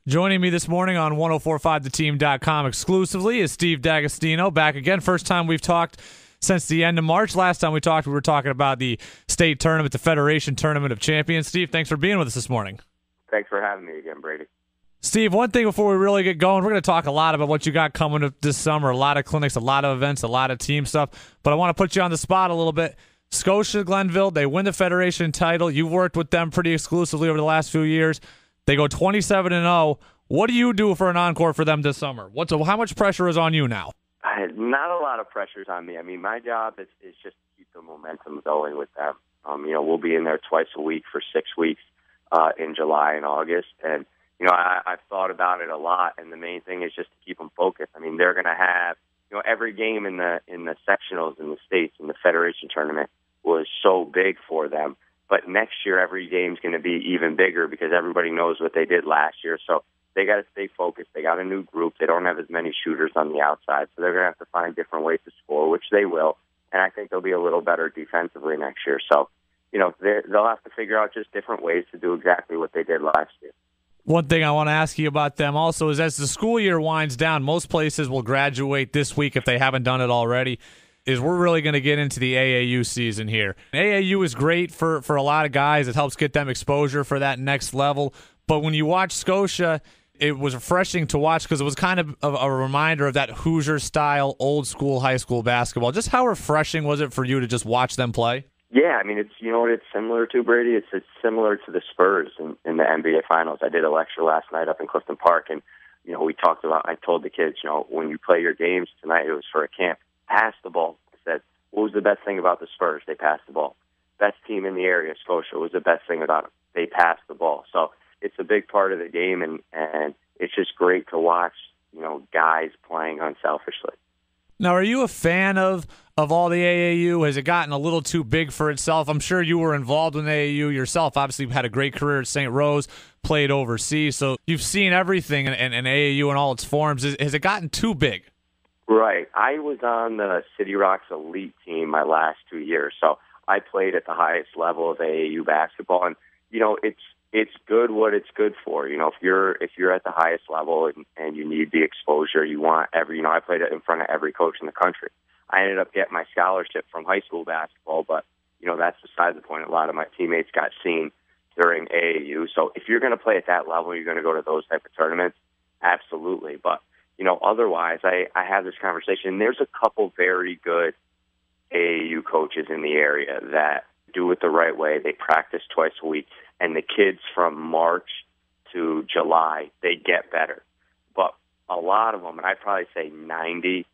Joining me this morning on 1045theteam.com exclusively is Steve Dagostino, back again. First time we've talked since the end of March. Last time we talked, we were talking about the state tournament, the Federation Tournament of Champions. Steve, thanks for being with us this morning. Thanks for having me again, Brady. Steve, one thing before we really get going, we're going to talk a lot about what you got coming up this summer, a lot of clinics, a lot of events, a lot of team stuff, but I want to put you on the spot a little bit. Scotia-Glenville, they win the Federation title. You've worked with them pretty exclusively over the last few years. They go 27-0. What do you do for an encore for them this summer? How much pressure is on you now? Not a lot of pressure's on me. I mean, my job is just to keep the momentum going with them. We'll be in there twice a week for 6 weeks in July and August. And, I've thought about it a lot, and the main thing is just to keep them focused. I mean, they're going to have, every game in the sectionals in the states in the Federation tournament was so big for them. But next year, every game's going to be even bigger because everybody knows what they did last year. So they got to stay focused. They got a new group. They don't have as many shooters on the outside, so they're going to have to find different ways to score, which they will. And I think they'll be a little better defensively next year. So, they'll have to figure out just different ways to do exactly what they did last year. One thing I want to ask you about them also is as the school year winds down, most places will graduate this week if they haven't done it already. We're really going to get into the AAU season here. AAU is great for a lot of guys. It helps get them exposure for that next level. But when you watch Scotia, it was refreshing to watch because it was kind of a reminder of that Hoosier-style, old-school high school basketball. Just how refreshing was it for you to just watch them play? Yeah, I mean, it's what it's similar to, Brady? It's similar to the Spurs in the NBA Finals. I did a lecture last night up in Clifton Park, and, we talked about, I told the kids, when you play your games tonight, it was for a camp. Pass the ball. I said, what was the best thing about the Spurs? They passed the ball. Best team in the area, Scotia. What was the best thing about them? They passed the ball. So it's a big part of the game, and it's just great to watch, guys playing unselfishly. Now, are you a fan of all the AAU? Has it gotten a little too big for itself? I'm sure you were involved in AAU yourself. Obviously, you've had a great career at St. Rose, played overseas, so you've seen everything in AAU in all its forms. Has it gotten too big? Right. I was on the City Rocks elite team my last 2 years, so I played at the highest level of AAU basketball, and it's good what it's good for. If you're at the highest level and you need the exposure, you want I played it in front of every coach in the country. I ended up getting my scholarship from high school basketball, but that's beside the point. A lot of my teammates got seen during AAU. So if you're going to play at that level, you're going to go to those type of tournaments. Absolutely, but otherwise, I have this conversation. There's a couple very good AAU coaches in the area that do it the right way. They practice twice a week, and the kids from March to July, they get better. But a lot of them, and I'd probably say 90%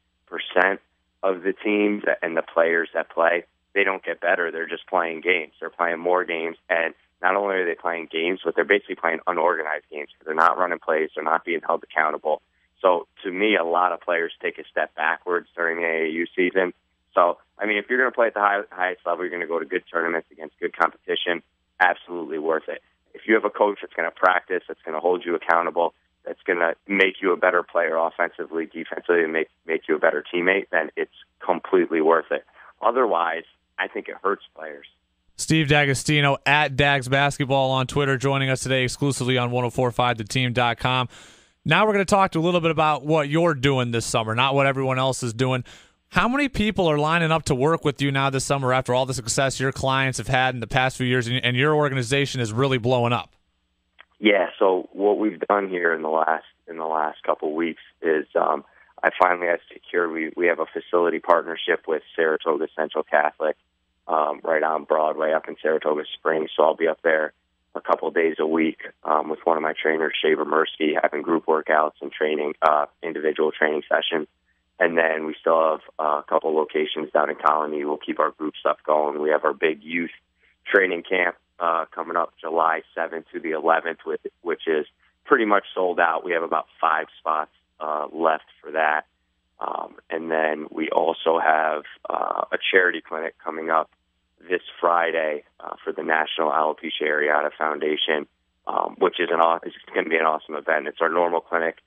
of the teams and the players that play, they don't get better. They're just playing games. They're playing more games, and not only are they playing games, but they're basically playing unorganized games because they're not running plays. They're not being held accountable. So, to me, a lot of players take a step backwards during the AAU season. So, I mean, if you're going to play at the highest level, you're going to go to good tournaments against good competition, absolutely worth it. If you have a coach that's going to practice, that's going to hold you accountable, that's going to make you a better player offensively, defensively, and make you a better teammate, then it's completely worth it. Otherwise, I think it hurts players. Steve Dagostino at Dags Basketball on Twitter, joining us today exclusively on 1045theteam.com. Now we're going to talk a little bit about what you're doing this summer, not what everyone else is doing. How many people are lining up to work with you now this summer after all the success your clients have had in the past few years and your organization is really blowing up? Yeah, so what we've done here in the last couple of weeks is I finally have secured, we have a facility partnership with Saratoga Central Catholic right on Broadway up in Saratoga Springs, so I'll be up there a couple of days a week with one of my trainers, Shaver Mursky, having group workouts and training, individual training sessions. And then we still have a couple locations down in Colony. We'll keep our group stuff going. We have our big youth training camp coming up July 7th to the 11th, which is pretty much sold out. We have about 5 spots left for that. And then we also have a charity clinic coming up this Friday for the National Alopecia Areata Foundation, which is it's going to be an awesome event. It's our normal clinic.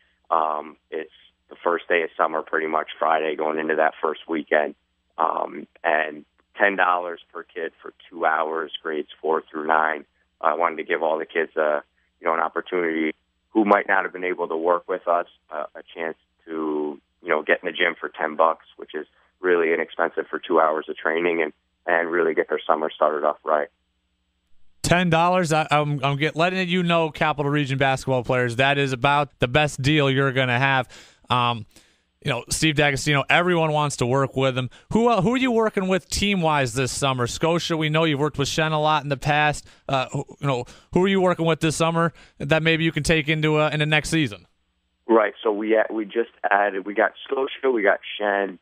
It's the first day of summer, pretty much Friday, going into that first weekend, and $10 per kid for 2 hours, grades 4 through 9. I wanted to give all the kids an opportunity who might not have been able to work with us a chance to, get in the gym for $10, which is really inexpensive for 2 hours of training and really get their summer started off right. $10. I'm letting you know, Capital Region basketball players, that is about the best deal you're going to have. Steve Dagostino, everyone wants to work with him. Who are you working with team-wise this summer? Scotia, we know you've worked with Shen a lot in the past. Who are you working with this summer that maybe you can take into in the next season? Right. So we just added. We got Scotia, we got Shen.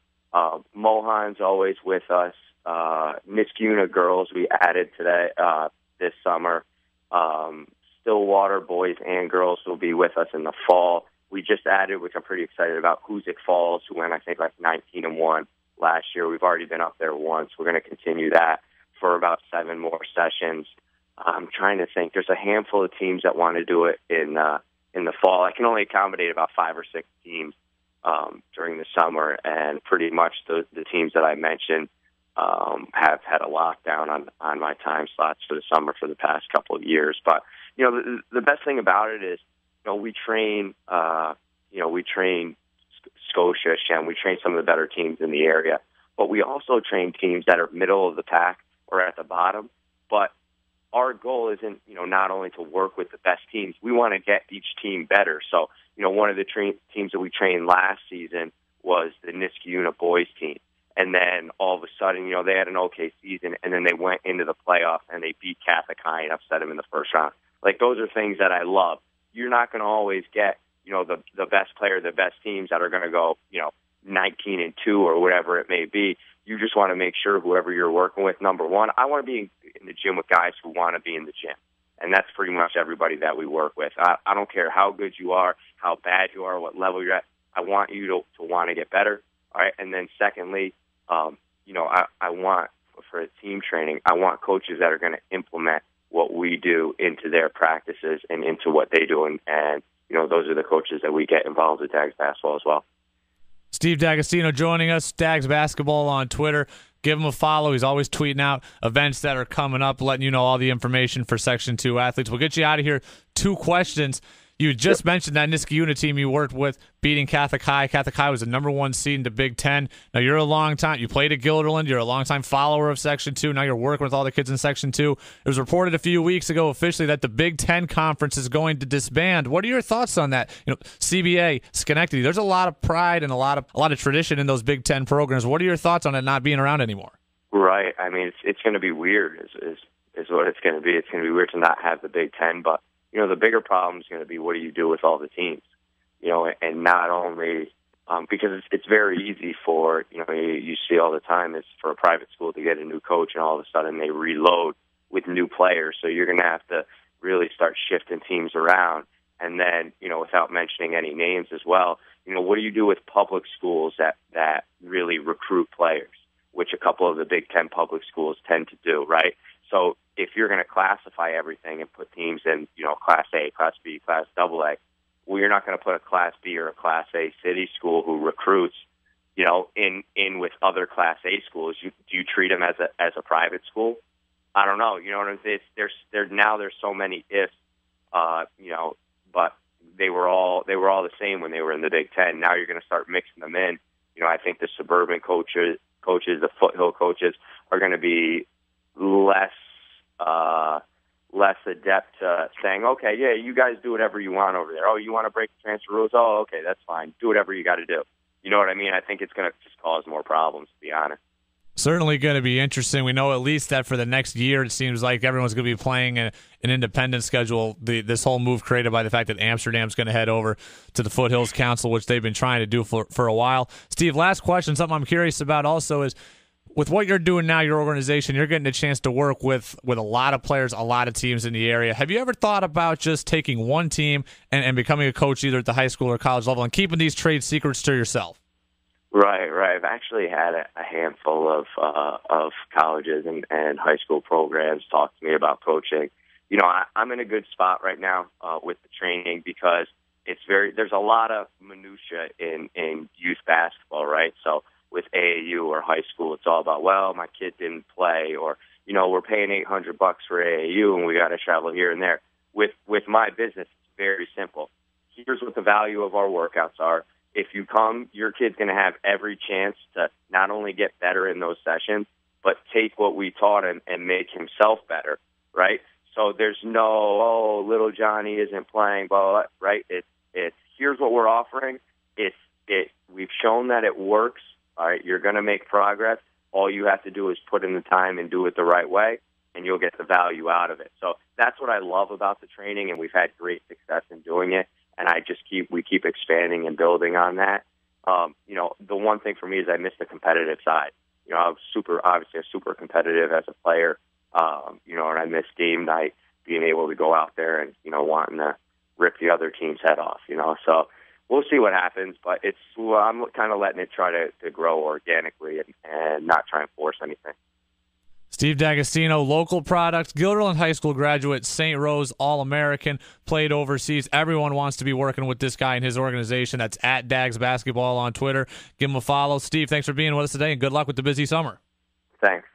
Mohan's always with us. Niskayuna girls we added today this summer. Stillwater boys and girls will be with us in the fall. We just added, which I'm pretty excited about, Hoosick Falls, who went, I think, like 19-1 last year. We've already been up there once. We're going to continue that for about 7 more sessions. I'm trying to think. There's a handful of teams that want to do it in the fall. I can only accommodate about 5 or 6 teams during the summer, and pretty much the teams that I mentioned have had a lockdown on my time slots for the summer for the past couple of years. But, the best thing about it is, we train Scotia, Shem. We train some of the better teams in the area, but we also train teams that are middle of the pack or at the bottom. But our goal isn't, not only to work with the best teams. We want to get each team better. So, one of the teams that we trained last season was the Niskayuna boys team. And then all of a sudden, they had an okay season, and then they went into the playoffs and they beat Catholic High and upset them in the first round. Like, those are things that I love. You're not going to always get, the best player, the best teams that are going to go, 19-2 or whatever it may be. You just want to make sure whoever you're working with, number one, I want to be in the gym with guys who want to be in the gym. And that's pretty much everybody that we work with. I don't care how good you are, how bad you are, what level you're at. I want you to want to get better. All right. And then secondly, I want, for team training, I want coaches that are going to implement what we do into their practices and into what they do. And those are the coaches that we get involved with Dags basketball as well. Steve Dagostino joining us, Dags basketball on Twitter. Give him a follow. He's always tweeting out events that are coming up, letting you know all the information for Section 2 athletes. We'll get you out of here. 2 questions. You just mentioned that Niskayuna team you worked with beating Catholic High. Catholic High was the #1 seed in the Big Ten. Now, you're a long time. You played at Guilderland. You're a long-time follower of Section 2. Now you're working with all the kids in Section 2. It was reported a few weeks ago officially that the Big Ten Conference is going to disband. What are your thoughts on that? CBA, Schenectady, there's a lot of pride and a lot of tradition in those Big Ten programs. What are your thoughts on it not being around anymore? Right. I mean, it's going to be weird is what it's going to be. It's going to be weird to not have the Big Ten, but the bigger problem is going to be what do you do with all the teams, and not only because it's very easy for, you see all the time is for a private school to get a new coach and all of a sudden they reload with new players. So you're going to have to really start shifting teams around. And then, without mentioning any names as well, what do you do with public schools that really recruit players, which a couple of the Big Ten public schools tend to do, right? So if you're going to classify everything and put teams in, Class A, Class B, Class AA, well, you're not going to put a Class B or a Class A city school who recruits, in with other Class A schools. Do you treat them as a private school? I don't know. You know what I'm saying? There's so many ifs, but they were all the same when they were in the Big Ten. Now you're going to start mixing them in. I think the suburban coaches, the foothill coaches are going to be less adept saying, okay, yeah, you guys do whatever you want over there. Oh, you want to break the transfer rules? Oh, okay, that's fine. Do whatever you got to do. You know what I mean? I think it's going to just cause more problems, to be honest. Certainly going to be interesting. We know at least that for the next year, it seems like everyone's going to be playing an independent schedule. This whole move created by the fact that Amsterdam's going to head over to the Foothills Council, which they've been trying to do for a while. Steve, last question, something I'm curious about also is, with what you're doing now, your organization, you're getting a chance to work with a lot of players, a lot of teams in the area. Have you ever thought about just taking one team and becoming a coach either at the high school or college level and keeping these trade secrets to yourself? Right. I've actually had a handful of colleges and high school programs talk to me about coaching. I'm in a good spot right now with the training because there's a lot of minutia in youth basketball, right? So with AAU or high school, it's all about, well, my kid didn't play, or we're paying $800 for AAU and we got to travel here and there. With my business, it's very simple. here's what the value of our workouts are. If you come, your kid's going to have every chance to not only get better in those sessions, but take what we taught him and make himself better, right? So there's no, little Johnny isn't playing, blah, blah, blah, right? It's here's what we're offering. We've shown that it works. All right, you're going to make progress. All you have to do is put in the time and do it the right way, and you'll get the value out of it. So that's what I love about the training, and we've had great success in doing it. And we keep expanding and building on that. The one thing for me is I miss the competitive side. I was super competitive as a player. And I miss game night, being able to go out there and, wanting to rip the other team's head off, So we'll see what happens, but I'm kind of letting it try to grow organically and not try and force anything. Steve Dagostino, local product, Guilderland High School graduate, St. Rose All-American, played overseas. Everyone wants to be working with this guy and his organization. That's at Dags Basketball on Twitter. Give him a follow. Steve, thanks for being with us today, and good luck with the busy summer. Thanks.